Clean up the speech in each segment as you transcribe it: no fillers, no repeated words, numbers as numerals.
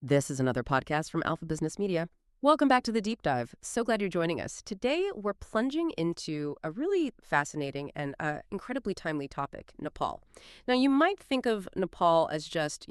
This is another podcast from Alpha Business Media. Welcome back to the Deep Dive. So glad you're joining us. Today, we're plunging into a really fascinating and incredibly timely topic, Nepal. Now, you might think of Nepal as just,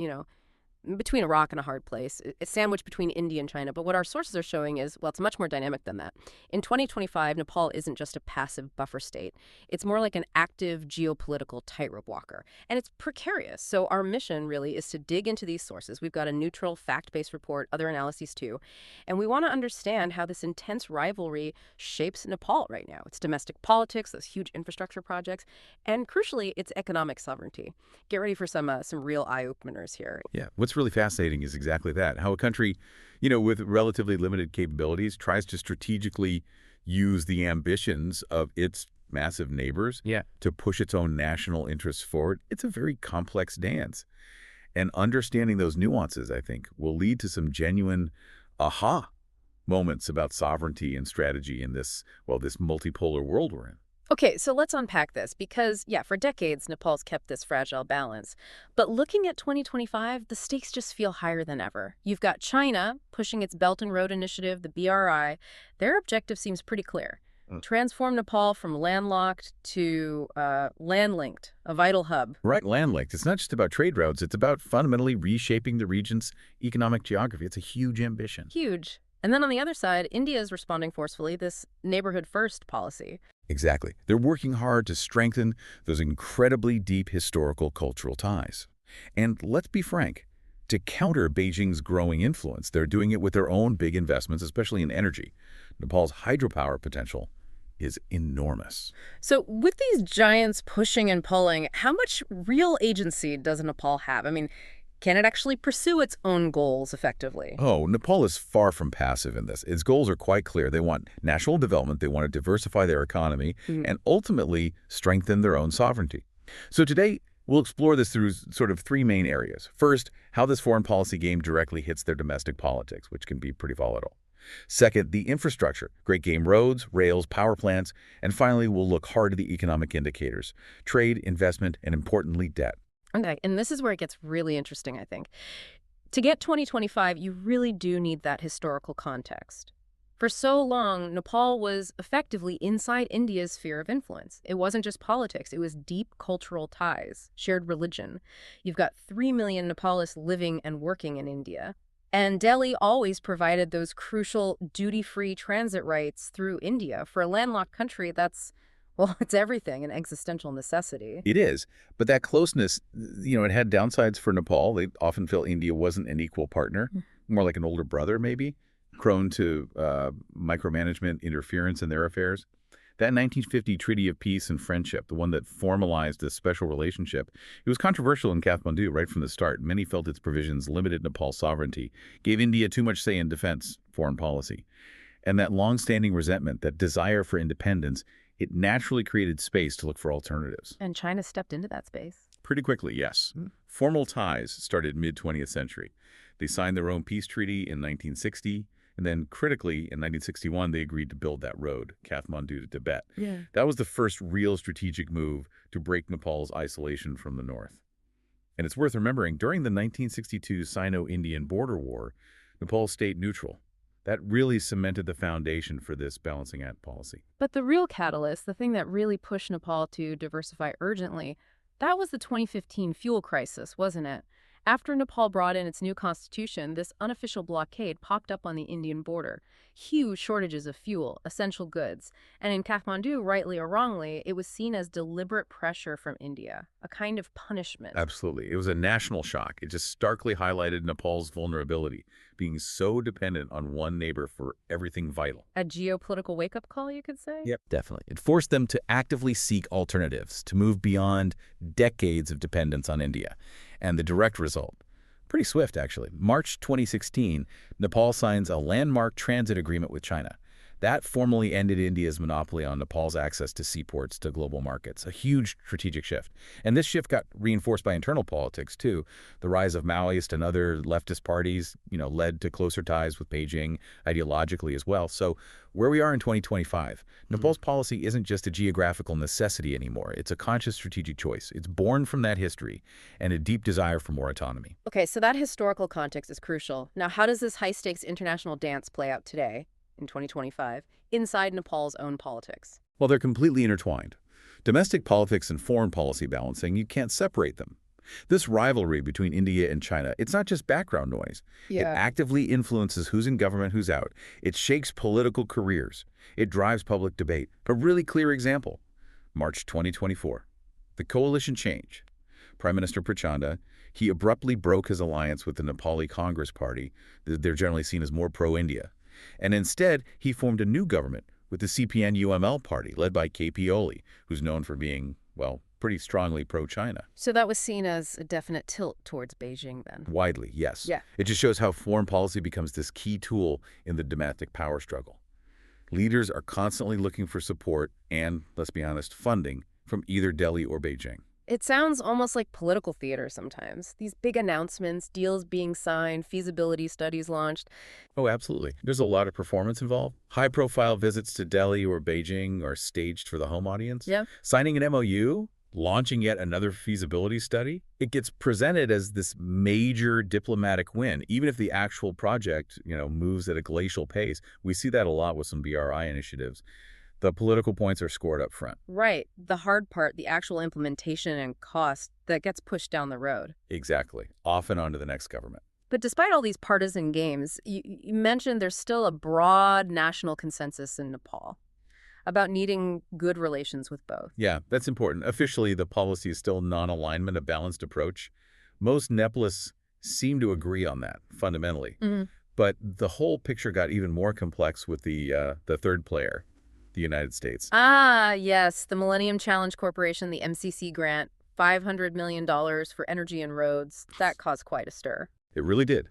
between a rock and a hard place. It's sandwiched between India and China. But what our sources are showing is, well, it's much more dynamic than that. In 2025, Nepal isn't just a passive buffer state. It's more like an active geopolitical tightrope walker. And it's precarious. So our mission really is to dig into these sources. We've got a neutral, fact-based report, other analyses too. And we want to understand how this intense rivalry shapes Nepal right now. It's domestic politics, those huge infrastructure projects, and crucially, it's economic sovereignty. Get ready for some real eye-openers here. Yeah, what's really fascinating is exactly that, how a country, with relatively limited capabilities tries to strategically use the ambitions of its massive neighbors to push its own national interests forward. It's a very complex dance. And understanding those nuances, I think, will lead to some genuine aha moments about sovereignty and strategy in this multipolar world we're in. Okay, so let's unpack this because, for decades, Nepal's kept this fragile balance. But looking at 2025, the stakes just feel higher than ever. You've got China pushing its Belt and Road Initiative, the BRI. Their objective seems pretty clear. Transform Nepal from landlocked to landlinked, a vital hub. Right, landlinked. It's not just about trade routes. It's about fundamentally reshaping the region's economic geography. It's a huge ambition. Huge. And then on the other side, India is responding forcefully, this Neighbourhood First policy. Exactly. They're working hard to strengthen those incredibly deep historical cultural ties. And let's be frank, to counter Beijing's growing influence, they're doing it with their own big investments, especially in energy. Nepal's hydropower potential is enormous. So with these giants pushing and pulling, how much real agency does Nepal have? I mean, can it actually pursue its own goals effectively? Oh, Nepal is far from passive in this. Its goals are quite clear. They want national development, they want to diversify their economy, and ultimately strengthen their own sovereignty. So today, we'll explore this through sort of three main areas. First, how this foreign policy game directly hits their domestic politics, which can be pretty volatile. Second, the infrastructure, great game roads, rails, power plants. And finally, we'll look hard at the economic indicators, trade, investment, and importantly, debt. Okay, and this is where it gets really interesting, I think. To get 2025, you really do need that historical context. For so long, Nepal was effectively inside India's sphere of influence. It wasn't just politics, it was deep cultural ties, shared religion. You've got 3 million Nepalis living and working in India. And Delhi always provided those crucial duty-free transit rights through India. For a landlocked country, well, it's everything, an existential necessity. It is. But that closeness, it had downsides for Nepal. They often felt India wasn't an equal partner, more like an older brother, maybe, prone to micromanagement, interference in their affairs. That 1950 Treaty of Peace and Friendship, the one that formalized this special relationship, it was controversial in Kathmandu right from the start. Many felt its provisions limited Nepal's sovereignty, gave India too much say in defense, foreign policy. And that long-standing resentment, that desire for independence, it naturally created space to look for alternatives. And China stepped into that space. Pretty quickly, yes. Formal ties started mid-20th century. They signed their own peace treaty in 1960, and then critically, in 1961, they agreed to build that road, Kathmandu to Tibet. That was the first real strategic move to break Nepal's isolation from the north. And it's worth remembering, during the 1962 Sino-Indian border war, Nepal stayed neutral. That really cemented the foundation for this balancing act policy. But the real catalyst, the thing that really pushed Nepal to diversify urgently, that was the 2015 fuel crisis, wasn't it? After Nepal brought in its new constitution, this unofficial blockade popped up on the Indian border. Huge shortages of fuel, essential goods. And in Kathmandu, rightly or wrongly, it was seen as deliberate pressure from India, a kind of punishment. Absolutely. It was a national shock. It just starkly highlighted Nepal's vulnerability, being so dependent on one neighbor for everything vital. A geopolitical wake-up call, you could say? Yep, definitely. It forced them to actively seek alternatives, to move beyond decades of dependence on India. And the direct result, pretty swift actually. March 2016, Nepal signs a landmark transit agreement with China. That formally ended India's monopoly on Nepal's access to seaports to global markets, a huge strategic shift. And this shift got reinforced by internal politics, too. The rise of Maoist and other leftist parties, led to closer ties with Beijing ideologically as well. So where we are in 2025, Nepal's policy isn't just a geographical necessity anymore. It's a conscious strategic choice. It's born from that history and a deep desire for more autonomy. Okay, so that historical context is crucial. Now, how does this high-stakes international dance play out today, in 2025, inside Nepal's own politics? Well, they're completely intertwined. Domestic politics and foreign policy balancing, you can't separate them. This rivalry between India and China, it's not just background noise. It actively influences who's in government, who's out. It shakes political careers. It drives public debate. A really clear example, March 2024. The coalition change. Prime Minister Prachanda, he abruptly broke his alliance with the Nepali Congress Party. They're generally seen as more pro-India. And instead, he formed a new government with the CPN-UML party, led by KP Oli, who's known for being, well, pretty strongly pro-China. So that was seen as a definite tilt towards Beijing then? Widely, yes. Yeah. It just shows how foreign policy becomes this key tool in the domestic power struggle. Leaders are constantly looking for support and, let's be honest, funding from either Delhi or Beijing. It sounds almost like political theater sometimes. These big announcements, deals being signed, feasibility studies launched. Oh, absolutely. There's a lot of performance involved. High-profile visits to Delhi or Beijing are staged for the home audience. Yeah. Signing an MOU, launching yet another feasibility study, it gets presented as this major diplomatic win, even if the actual project, moves at a glacial pace. We see that a lot with some BRI initiatives. The political points are scored up front. Right. The hard part, the actual implementation and cost, that gets pushed down the road. Exactly. Often onto the next government. But despite all these partisan games, you mentioned there's still a broad national consensus in Nepal about needing good relations with both. Yeah, that's important. Officially, the policy is still non-alignment, a balanced approach. Most Nepalists seem to agree on that, fundamentally. But the whole picture got even more complex with the third player, the United States. Ah, yes, the Millennium Challenge Corporation, the MCC grant, $500 million for energy and roads. That caused quite a stir. It really did.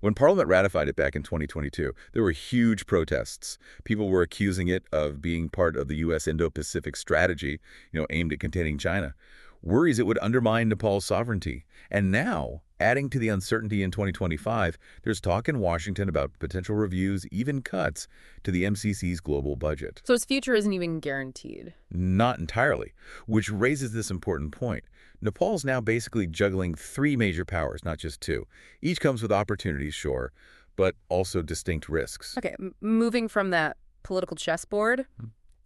When Parliament ratified it back in 2022, there were huge protests. People were accusing it of being part of the U.S. Indo-Pacific strategy, aimed at containing China. Worries it would undermine Nepal's sovereignty. And now, adding to the uncertainty in 2025, there's talk in Washington about potential reviews, even cuts, to the MCC's global budget. So its future isn't even guaranteed. Not entirely, which raises this important point. Nepal's now basically juggling three major powers, not just two. Each comes with opportunities, sure, but also distinct risks. Okay, moving from that political chessboard,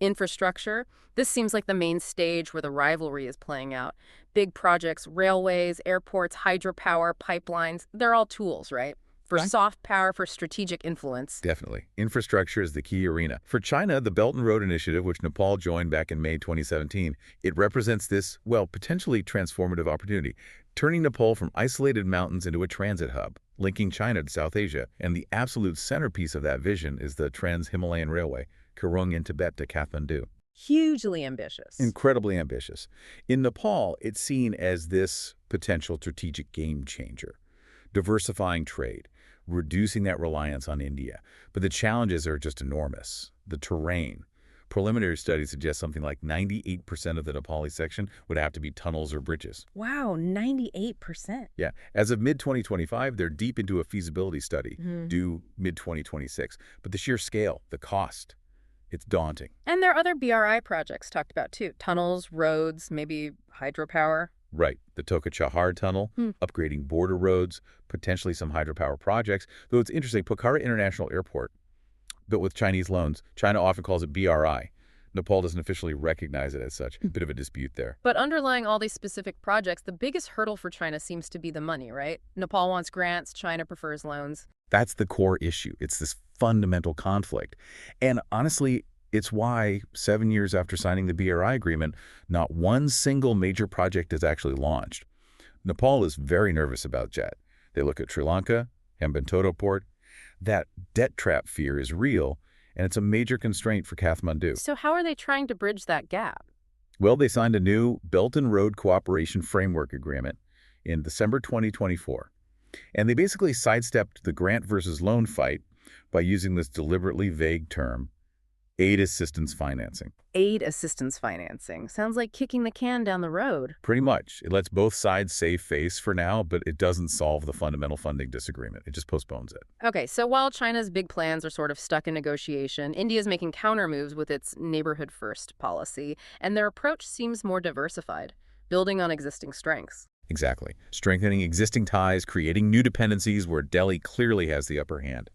infrastructure, this seems like the main stage where the rivalry is playing out. Big projects, railways, airports, hydropower, pipelines, they're all tools, right? For soft power, for strategic influence. Definitely. Infrastructure is the key arena. For China, the Belt and Road Initiative, which Nepal joined back in May 2017, it represents this, well, potentially transformative opportunity, turning Nepal from isolated mountains into a transit hub, linking China to South Asia. And the absolute centerpiece of that vision is the Trans-Himalayan Railway, Karung in Tibet to Kathmandu. Hugely ambitious. Incredibly ambitious. In Nepal, it's seen as this potential strategic game changer, diversifying trade, reducing that reliance on India. But the challenges are just enormous. The terrain. Preliminary studies suggest something like 98% of the Nepali section would have to be tunnels or bridges. Wow, 98%. Yeah. As of mid-2025, they're deep into a feasibility study, due mid-2026. But the sheer scale, the cost, it's daunting. And there are other BRI projects talked about, too. Tunnels, roads, maybe hydropower. Right. The Toka Chahar Tunnel, upgrading border roads, potentially some hydropower projects. Though it's interesting, Pokhara International Airport, built with Chinese loans, China often calls it BRI. Nepal doesn't officially recognize it as such. A bit of a dispute there. But underlying all these specific projects, the biggest hurdle for China seems to be the money, right? Nepal wants grants, China prefers loans. That's the core issue. It's this fundamental conflict. And honestly, it's why 7 years after signing the BRI agreement, not one single major project is actually launched. Nepal is very nervous about JET. They look at Sri Lanka, Hambantota Port. That debt trap fear is real, and it's a major constraint for Kathmandu. So how are they trying to bridge that gap? Well, they signed a new Belt and Road Cooperation Framework Agreement in December 2024. And they basically sidestepped the grant versus loan fight by using this deliberately vague term, Aid assistance financing. Aid assistance financing. Sounds like kicking the can down the road. Pretty much. It lets both sides save face for now, but it doesn't solve the fundamental funding disagreement. It just postpones it. Okay, so while China's big plans are sort of stuck in negotiation, India's making counter moves with its Neighbourhood First policy, and their approach seems more diversified, building on existing strengths. Exactly. Strengthening existing ties, creating new dependencies where Delhi clearly has the upper hand.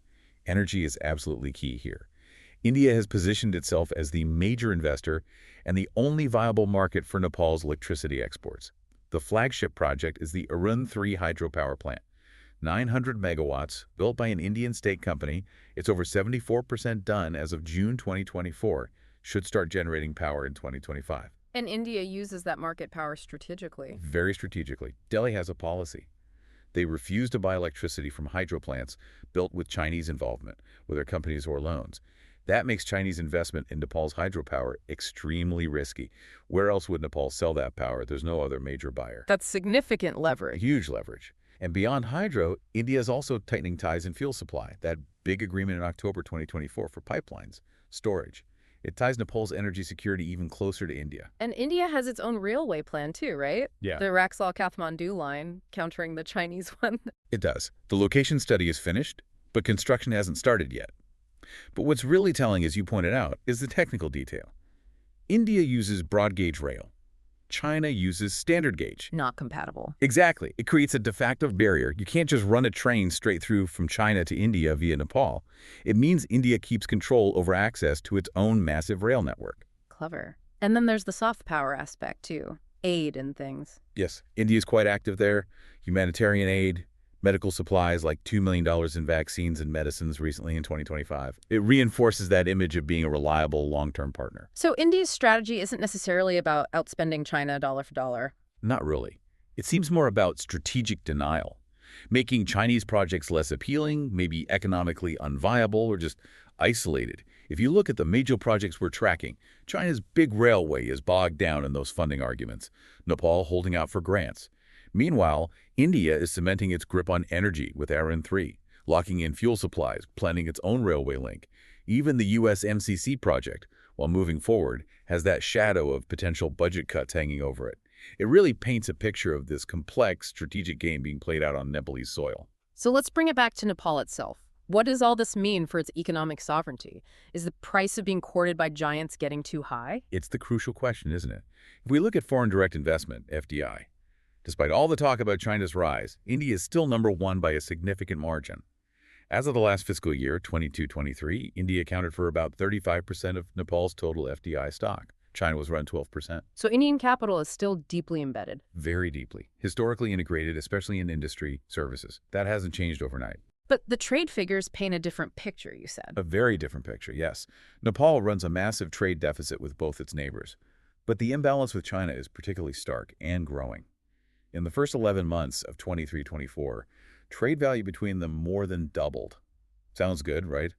Energy is absolutely key here. India has positioned itself as the major investor and the only viable market for Nepal's electricity exports. The flagship project is the Arun 3 hydropower plant. 900 megawatts, built by an Indian state company. It's over 74% done as of June 2024. Should start generating power in 2025. And India uses that market power strategically. Very strategically. Delhi has a policy. They refuse to buy electricity from hydro plants built with Chinese involvement, whether companies or loans. That makes Chinese investment in Nepal's hydropower extremely risky. Where else would Nepal sell that power? There's no other major buyer. That's significant leverage. Huge leverage. And beyond hydro, India is also tightening ties in fuel supply. That big agreement in October 2024 for pipelines, storage. It ties Nepal's energy security even closer to India. And India has its own railway plan too, right? Yeah. The Raxaul-Kathmandu line, countering the Chinese one. It does. The location study is finished, but construction hasn't started yet. But what's really telling, as you pointed out, is the technical detail. India uses broad gauge rail. China uses standard gauge. Not compatible. Exactly. It creates a de facto barrier. You can't just run a train straight through from China to India via Nepal. It means India keeps control over access to its own massive rail network. Clever. And then there's the soft power aspect too. Aid and things. Yes, India is quite active there. Humanitarian aid, medical supplies like $2 million in vaccines and medicines recently in 2025. It reinforces that image of being a reliable long-term partner. So India's strategy isn't necessarily about outspending China dollar for dollar. Not really. It seems more about strategic denial, making Chinese projects less appealing, maybe economically unviable, or just isolated. If you look at the major projects we're tracking, China's big railway is bogged down in those funding arguments, Nepal holding out for grants. Meanwhile, India is cementing its grip on energy with Arun 3, locking in fuel supplies, planning its own railway link. Even the U.S. MCC project, while moving forward, has that shadow of potential budget cuts hanging over it. It really paints a picture of this complex strategic game being played out on Nepalese soil. So let's bring it back to Nepal itself. What does all this mean for its economic sovereignty? Is the price of being courted by giants getting too high? It's the crucial question, isn't it? If we look at foreign direct investment, FDI, despite all the talk about China's rise, India is still #1 by a significant margin. As of the last fiscal year, 22-23, India accounted for about 35% of Nepal's total FDI stock. China was around 12%. So Indian capital is still deeply embedded. Very deeply. Historically integrated, especially in industry, services. That hasn't changed overnight. But the trade figures paint a different picture, you said. A very different picture, yes. Nepal runs a massive trade deficit with both its neighbors. But the imbalance with China is particularly stark and growing. In the first 11 months of 23-24, trade value between them more than doubled. Sounds good, right?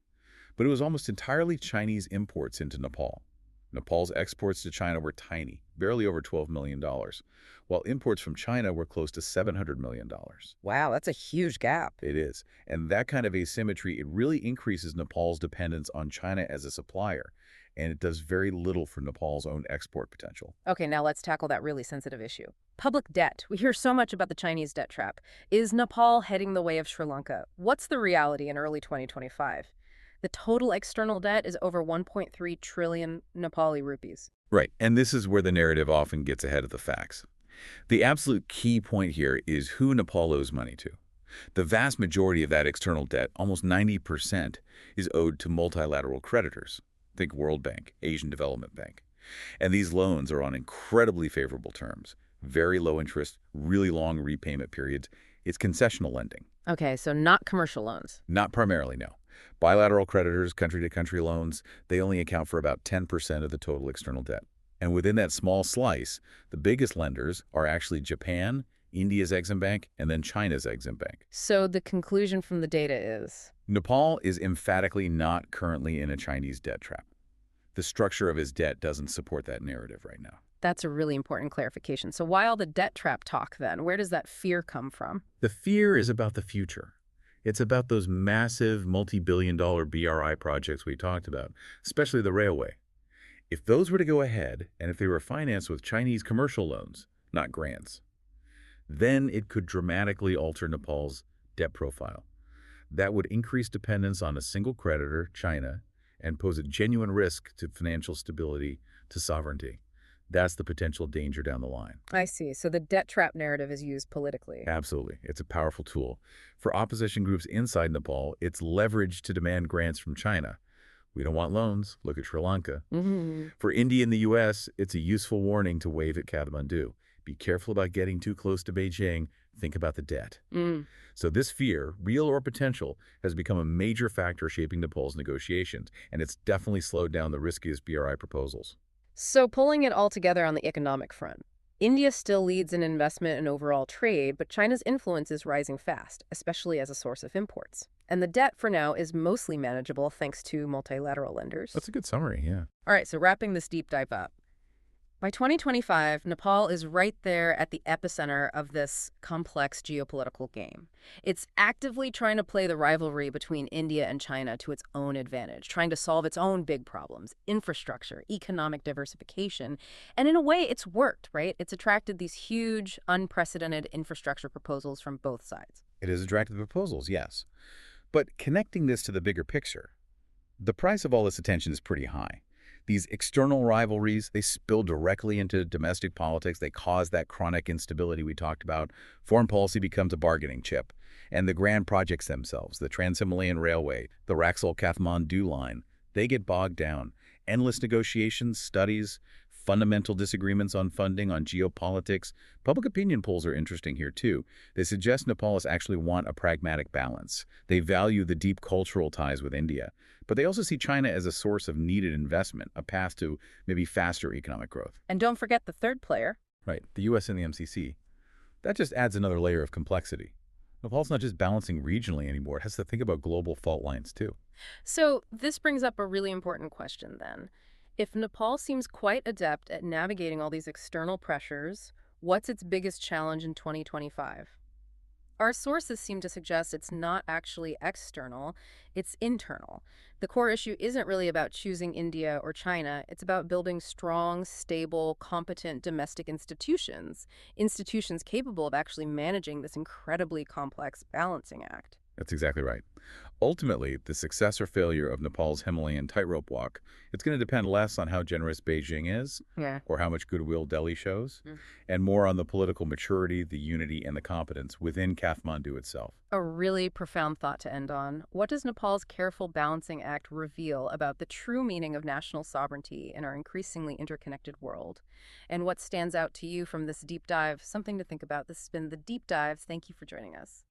But it was almost entirely Chinese imports into Nepal. Nepal's exports to China were tiny, barely over $12 million, while imports from China were close to $700 million. Wow, that's a huge gap. It is. And that kind of asymmetry, it really increases Nepal's dependence on China as a supplier, and it does very little for Nepal's own export potential. Okay, now let's tackle that really sensitive issue. Public debt. We hear so much about the Chinese debt trap. Is Nepal heading the way of Sri Lanka? What's the reality in early 2025? The total external debt is over 1.3 trillion Nepali rupees. Right, and this is where the narrative often gets ahead of the facts. The absolute key point here is who Nepal owes money to. The vast majority of that external debt, almost 90%, is owed to multilateral creditors. Think World Bank, Asian Development Bank. And these loans are on incredibly favorable terms. Very low interest, really long repayment periods. It's concessional lending. Okay, so not commercial loans. Not primarily, no. Bilateral creditors, country-to-country loans, they only account for about 10% of the total external debt. And within that small slice, the biggest lenders are actually Japan, India's Exim Bank, and then China's Exim Bank. So the conclusion from the data is? Nepal is emphatically not currently in a Chinese debt trap. The structure of his debt doesn't support that narrative right now. That's a really important clarification. So why all the debt trap talk then? Where does that fear come from? The fear is about the future. It's about those massive multi-billion-dollar BRI projects we talked about, especially the railway. If those were to go ahead, and if they were financed with Chinese commercial loans, not grants, then it could dramatically alter Nepal's debt profile. That would increase dependence on a single creditor, China, and pose a genuine risk to financial stability, to sovereignty. That's the potential danger down the line. I see. So the debt trap narrative is used politically. Absolutely. It's a powerful tool. For opposition groups inside Nepal, it's leverage to demand grants from China. We don't want loans. Look at Sri Lanka. For India and the U.S., it's a useful warning to wave at Kathmandu. Be careful about getting too close to Beijing. Think about the debt. So this fear, real or potential, has become a major factor shaping Nepal's negotiations, and it's definitely slowed down the riskiest BRI proposals. So pulling it all together on the economic front, India still leads in investment and overall trade, but China's influence is rising fast, especially as a source of imports. And the debt for now is mostly manageable thanks to multilateral lenders. That's a good summary, yeah. All right, so wrapping this deep dive up. By 2025, Nepal is right there at the epicenter of this complex geopolitical game. It's actively trying to play the rivalry between India and China to its own advantage, trying to solve its own big problems, infrastructure, economic diversification. And in a way, it's worked, right? It's attracted these huge, unprecedented infrastructure proposals from both sides. It has attracted proposals, yes. But connecting this to the bigger picture, the price of all this attention is pretty high. These external rivalries, they spill directly into domestic politics. They cause that chronic instability we talked about. Foreign policy becomes a bargaining chip. And the grand projects themselves, the Trans-Himalayan Railway, the Raxol-Kathmandu line, they get bogged down. Endless negotiations, studies, fundamental disagreements on funding, on geopolitics. Public opinion polls are interesting here, too. They suggest Nepalists actually want a pragmatic balance. They value the deep cultural ties with India. But they also see China as a source of needed investment, a path to maybe faster economic growth. And don't forget the third player. Right, the U.S. and the MCC. That just adds another layer of complexity. Nepal's not just balancing regionally anymore. It has to think about global fault lines, too. So this brings up a really important question, then. If Nepal seems quite adept at navigating all these external pressures, what's its biggest challenge in 2025? Our sources seem to suggest it's not actually external, it's internal. The core issue isn't really about choosing India or China, it's about building strong, stable, competent domestic institutions, institutions capable of actually managing this incredibly complex balancing act. That's exactly right. Ultimately, the success or failure of Nepal's Himalayan tightrope walk, it's going to depend less on how generous Beijing is or how much goodwill Delhi shows, and more on the political maturity, the unity, and the competence within Kathmandu itself. A really profound thought to end on. What does Nepal's careful balancing act reveal about the true meaning of national sovereignty in our increasingly interconnected world? And what stands out to you from this deep dive? Something to think about. This has been The Deep Dive. Thank you for joining us.